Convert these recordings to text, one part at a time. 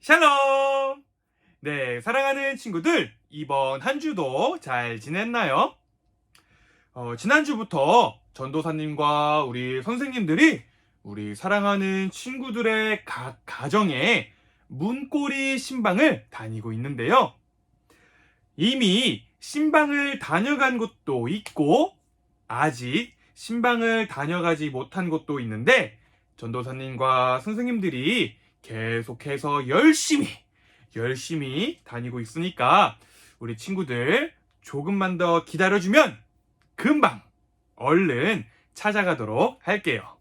샬롬! 네, 사랑하는 친구들, 이번 한 주도 잘 지냈나요? 지난주부터 전도사님과 우리 선생님들이 우리 사랑하는 친구들의 각 가정에 문고리 신방을 다니고 있는데요. 이미 신방을 다녀간 곳도 있고, 아직 신방을 다녀가지 못한 곳도 있는데, 전도사님과 선생님들이 계속해서 열심히 다니고 있으니까 우리 친구들 조금만 더 기다려주면 금방 얼른 찾아가도록 할게요.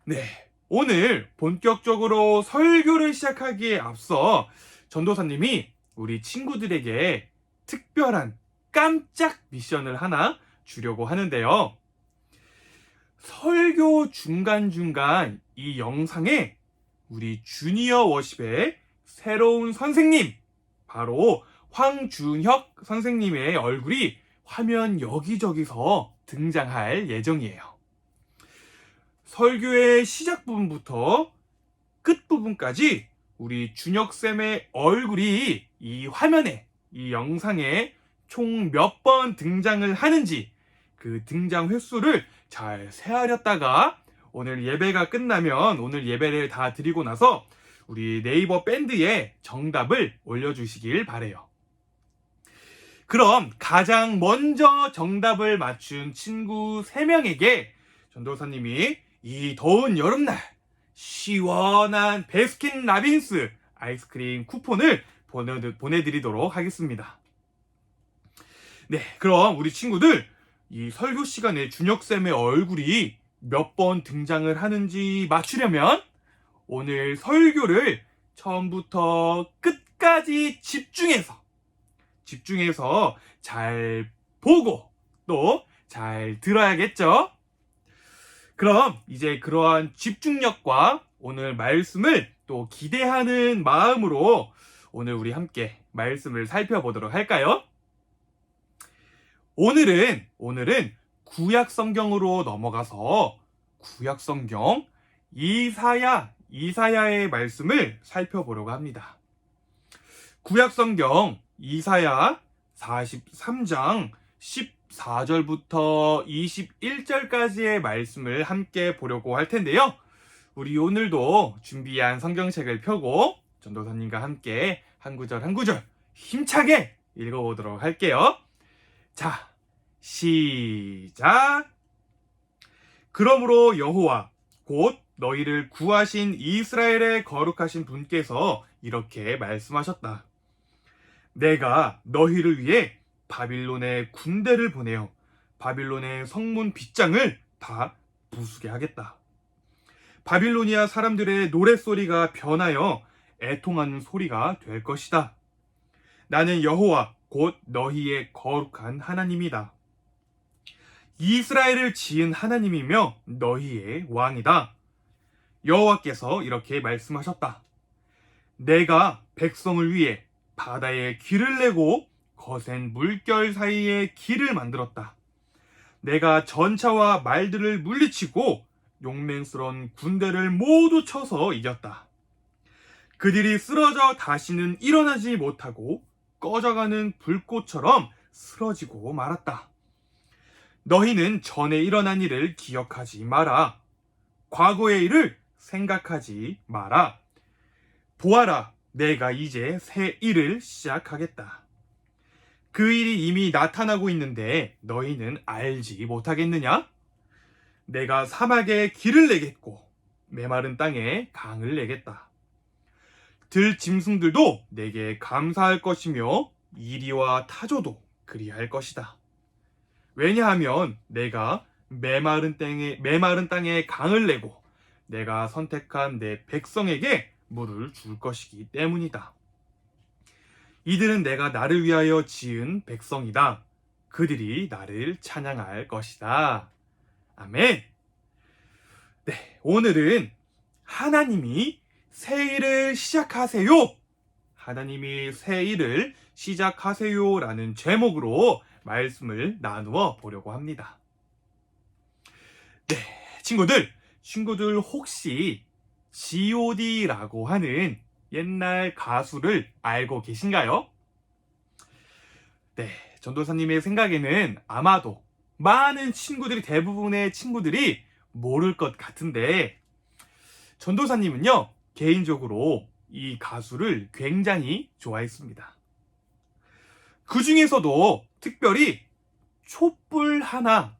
네, 오늘 본격적으로 설교를 시작하기에 앞서 전도사님이 우리 친구들에게 특별한 깜짝 미션을 하나 주려고 하는데요. 설교 중간중간 이 영상에 우리 주니어 워십의 새로운 선생님, 바로 황준혁 선생님의 얼굴이 화면 여기저기서 등장할 예정이에요. 설교의 시작 부분부터 끝 부분까지 우리 준혁쌤의 얼굴이 이 화면에, 이 영상에 총 몇 번 등장을 하는지 그 등장 횟수를 잘 세하렸다가 오늘 예배가 끝나면 오늘 예배를 다 드리고 나서 우리 네이버 밴드에 정답을 올려주시길 바래요. 그럼 가장 먼저 정답을 맞춘 친구 3명에게 전도사님이 이 더운 여름날 시원한 베스킨라빈스 아이스크림 쿠폰을 보내드리도록 하겠습니다. 네, 그럼 우리 친구들 이 설교 시간에 준혁쌤의 얼굴이 몇 번 등장을 하는지 맞추려면 오늘 설교를 처음부터 끝까지 집중해서 잘 보고 또 잘 들어야겠죠? 그럼 이제 그러한 집중력과 오늘 말씀을 또 기대하는 마음으로 오늘 우리 함께 말씀을 살펴보도록 할까요? 오늘은 구약 성경으로 넘어가서 구약 성경 이사야의 말씀을 살펴보려고 합니다. 구약 성경 이사야 43장 14절부터 21절까지의 말씀을 함께 보려고 할 텐데요. 우리 오늘도 준비한 성경책을 펴고 전도사님과 함께 한 구절 한 구절 힘차게 읽어보도록 할게요. 자, 시작! 그러므로 여호와 곧 너희를 구하신 이스라엘의 거룩하신 분께서 이렇게 말씀하셨다. 내가 너희를 위해 바빌론의 군대를 보내어 바빌론의 성문 빗장을 다 부수게 하겠다. 바빌로니아 사람들의 노랫소리가 변하여 애통하는 소리가 될 것이다. 나는 여호와 곧 너희의 거룩한 하나님이다. 이스라엘을 지은 하나님이며 너희의 왕이다. 여호와께서 이렇게 말씀하셨다. 내가 백성을 위해 바다에 길을 내고 거센 물결 사이에 길을 만들었다. 내가 전차와 말들을 물리치고 용맹스러운 군대를 모두 쳐서 이겼다. 그들이 쓰러져 다시는 일어나지 못하고 꺼져가는 불꽃처럼 쓰러지고 말았다. 너희는 전에 일어난 일을 기억하지 마라. 과거의 일을 생각하지 마라. 보아라, 내가 이제 새 일을 시작하겠다. 그 일이 이미 나타나고 있는데 너희는 알지 못하겠느냐? 내가 사막에 길을 내겠고 메마른 땅에 강을 내겠다. 들짐승들도 내게 감사할 것이며 이리와 타조도 그리할 것이다. 왜냐하면 내가 메마른 땅에 강을 내고 내가 선택한 내 백성에게 물을 줄 것이기 때문이다. 이들은 내가 나를 위하여 지은 백성이다. 그들이 나를 찬양할 것이다. 아멘. 네, 오늘은 하나님이 새 일을 시작하세요. 하나님이 새 일을 시작하세요라는 제목으로 말씀을 나누어 보려고 합니다. 네, 친구들 혹시 GOD라고 하는 옛날 가수를 알고 계신가요? 네, 전도사님의 생각에는 아마도 많은 친구들이, 대부분의 친구들이 모를 것 같은데, 전도사님은요, 개인적으로 이 가수를 굉장히 좋아했습니다. 그 중에서도 특별히 촛불 하나라고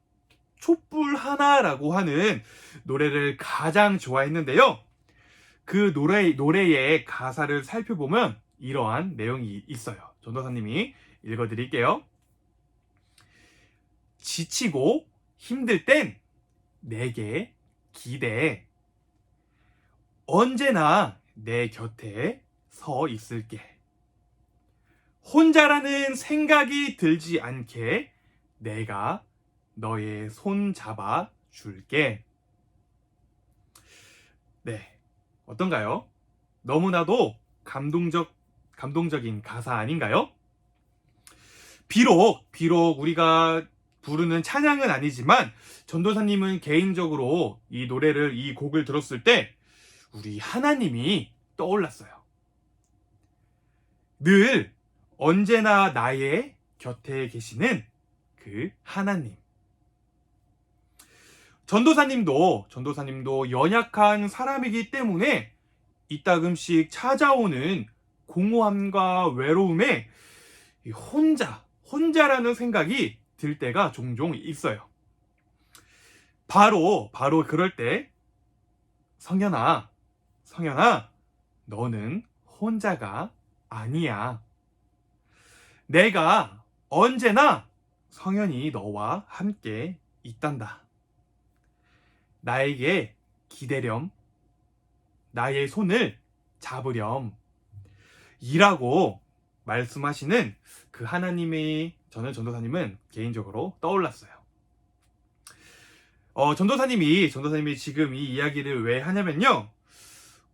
하는 노래를 가장 좋아했는데요. 그 노래의 가사를 살펴보면 이러한 내용이 있어요. 전도사님이 읽어드릴게요. 지치고 힘들 땐 내게 기대해. 언제나 내 곁에 서 있을게. 혼자라는 생각이 들지 않게 내가 너의 손 잡아 줄게. 네, 어떤가요? 너무나도 감동적인 가사 아닌가요? 비록 우리가 부르는 찬양은 아니지만 전도사님은 개인적으로 이 곡을 들었을 때 우리 하나님이 떠올랐어요. 늘 언제나 나의 곁에 계시는 그 하나님. 전도사님도 연약한 사람이기 때문에 이따금씩 찾아오는 공허함과 외로움에 혼자라는 생각이 들 때가 종종 있어요. 바로 그럴 때 성현아, 너는 혼자가 아니야. 내가 언제나 성현이 너와 함께 있단다. 나에게 기대렴. 나의 손을 잡으렴. 이라고 말씀하시는 그 하나님이, 저는 전도사님은 개인적으로 떠올랐어요. 전도사님이 지금 이 이야기를 왜 하냐면요,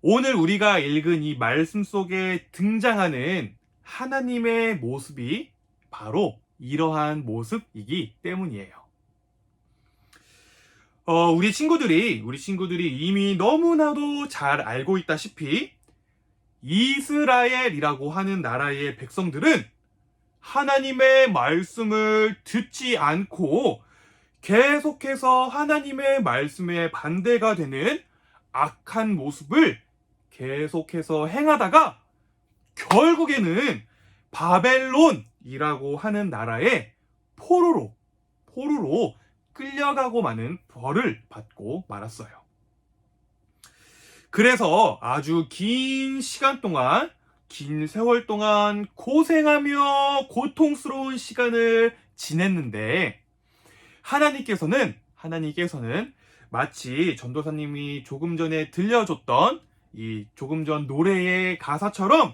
오늘 우리가 읽은 이 말씀 속에 등장하는 하나님의 모습이 바로 이러한 모습이기 때문이에요. 우리 친구들이 이미 너무나도 잘 알고 있다시피 이스라엘이라고 하는 나라의 백성들은 하나님의 말씀을 듣지 않고 계속해서 하나님의 말씀에 반대가 되는 악한 모습을 계속해서 행하다가 결국에는 바벨론이라고 하는 나라의 포로로 끌려가고 마는 벌을 받고 말았어요. 그래서 아주 긴 세월 동안 고생하며 고통스러운 시간을 지냈는데, 하나님께서는 마치 전도사님이 조금 전에 들려줬던 이 조금 전 노래의 가사처럼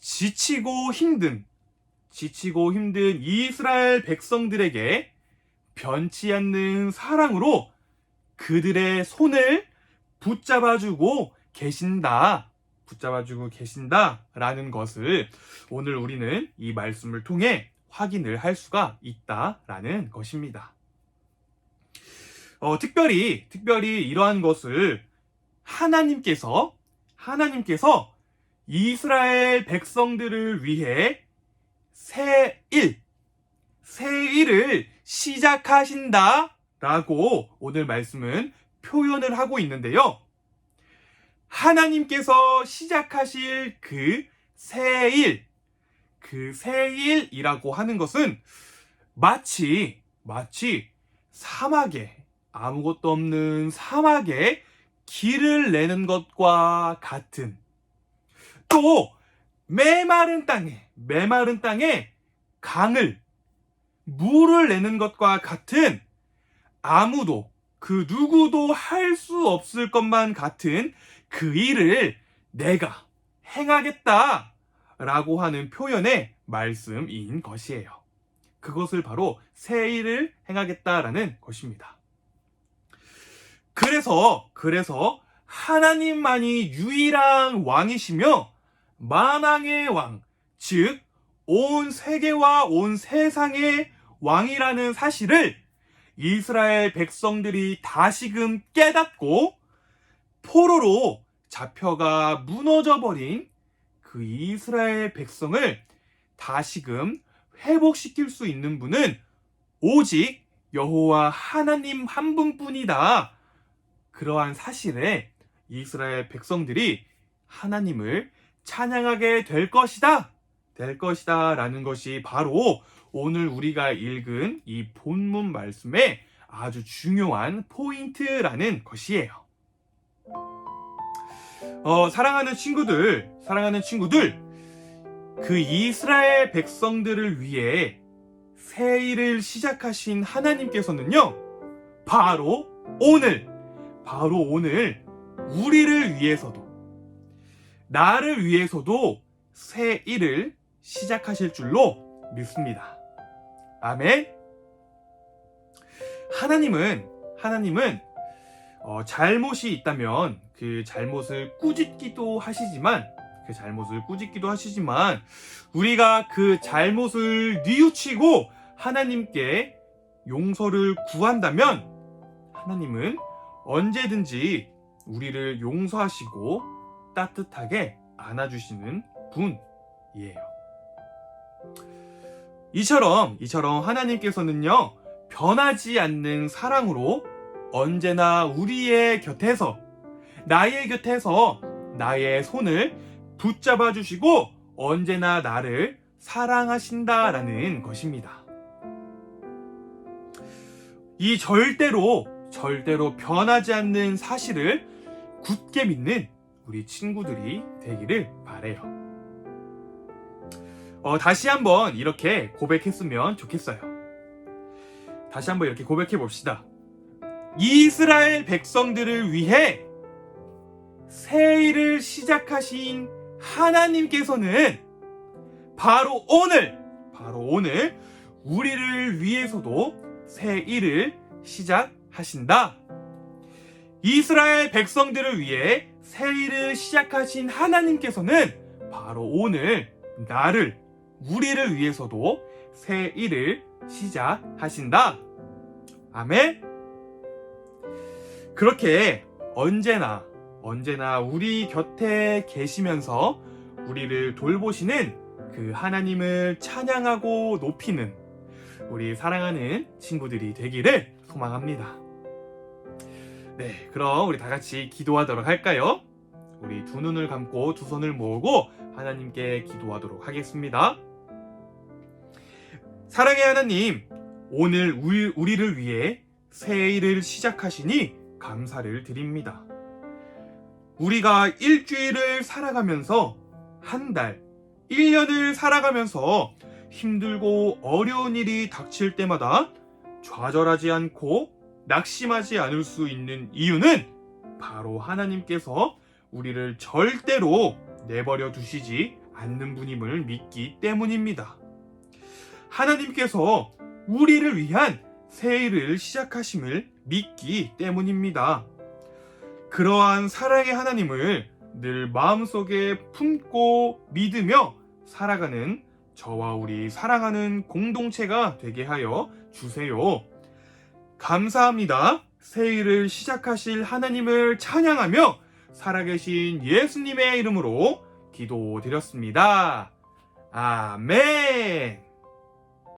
지치고 힘든 이스라엘 백성들에게 변치 않는 사랑으로 그들의 손을 붙잡아주고 계신다라는 것을 오늘 우리는 이 말씀을 통해 확인을 할 수가 있다라는 것입니다. 특별히 이러한 것을 하나님께서 이스라엘 백성들을 위해 새 일을 시작하신다라고 오늘 말씀은 표현을 하고 있는데요. 하나님께서 시작하실 그 새 일이라고 하는 것은 마치 사막에, 아무것도 없는 사막에 길을 내는 것과 같은, 또 메마른 땅에 물을 내는 것과 같은, 누구도 할 수 없을 것만 같은 그 일을 내가 행하겠다라고 하는 표현의 말씀인 것이에요. 그것을 바로 새 일을 행하겠다라는 것입니다. 그래서 하나님만이 유일한 왕이시며 만왕의 왕, 즉 온 세계와 온 세상의 왕이라는 사실을 이스라엘 백성들이 다시금 깨닫고 포로로 잡혀가 무너져 버린 그 이스라엘 백성을 다시금 회복시킬 수 있는 분은 오직 여호와 하나님 한 분뿐이다. 그러한 사실에 이스라엘 백성들이 하나님을 찬양하게 될 것이다 라는 것이 바로 오늘 우리가 읽은 이 본문 말씀의 아주 중요한 포인트라는 것이에요. 사랑하는 친구들, 그 이스라엘 백성들을 위해 새 일을 시작하신 하나님께서는요, 바로 오늘 우리를 위해서도, 나를 위해서도 새 일을 시작하실 줄로 믿습니다. 아멘. 하나님은 잘못이 있다면 그 잘못을 꾸짖기도 하시지만 우리가 그 잘못을 뉘우치고 하나님께 용서를 구한다면 하나님은 언제든지 우리를 용서하시고 따뜻하게 안아주시는 분이에요. 이처럼 하나님께서는요, 변하지 않는 사랑으로 언제나 우리의 곁에서, 나의 곁에서 나의 손을 붙잡아 주시고 언제나 나를 사랑하신다라는 것입니다. 이 절대로 변하지 않는 사실을 굳게 믿는 우리 친구들이 되기를 바래요. 다시 한번 이렇게 고백했으면 좋겠어요. 다시 한번 이렇게 고백해 봅시다. 이스라엘 백성들을 위해 새 일을 시작하신 하나님께서는 바로 오늘 우리를 위해서도 새 일을 시작하신다. 이스라엘 백성들을 위해 새 일을 시작하신 하나님께서는 바로 오늘 우리를 위해서도 새 일을 시작하신다. 아멘. 그렇게 언제나 우리 곁에 계시면서 우리를 돌보시는 그 하나님을 찬양하고 높이는 우리 사랑하는 친구들이 되기를 소망합니다. 네, 그럼 우리 다 같이 기도하도록 할까요? 우리 두 눈을 감고 두 손을 모으고 하나님께 기도하도록 하겠습니다. 사랑의 하나님, 오늘 우리를 위해 새 일을 시작하시니 감사를 드립니다. 우리가 일주일을 살아가면서, 한 달, 1년을 살아가면서 힘들고 어려운 일이 닥칠 때마다 좌절하지 않고 낙심하지 않을 수 있는 이유는 바로 하나님께서 우리를 절대로 내버려 두시지 않는 분임을 믿기 때문입니다. 하나님께서 우리를 위한 새 일을 시작하심을 믿기 때문입니다. 그러한 사랑의 하나님을 늘 마음속에 품고 믿으며 살아가는 저와 우리 사랑하는 공동체가 되게 하여 주세요. 감사합니다. 새 일을 시작하실 하나님을 찬양하며 살아계신 예수님의 이름으로 기도드렸습니다. 아멘.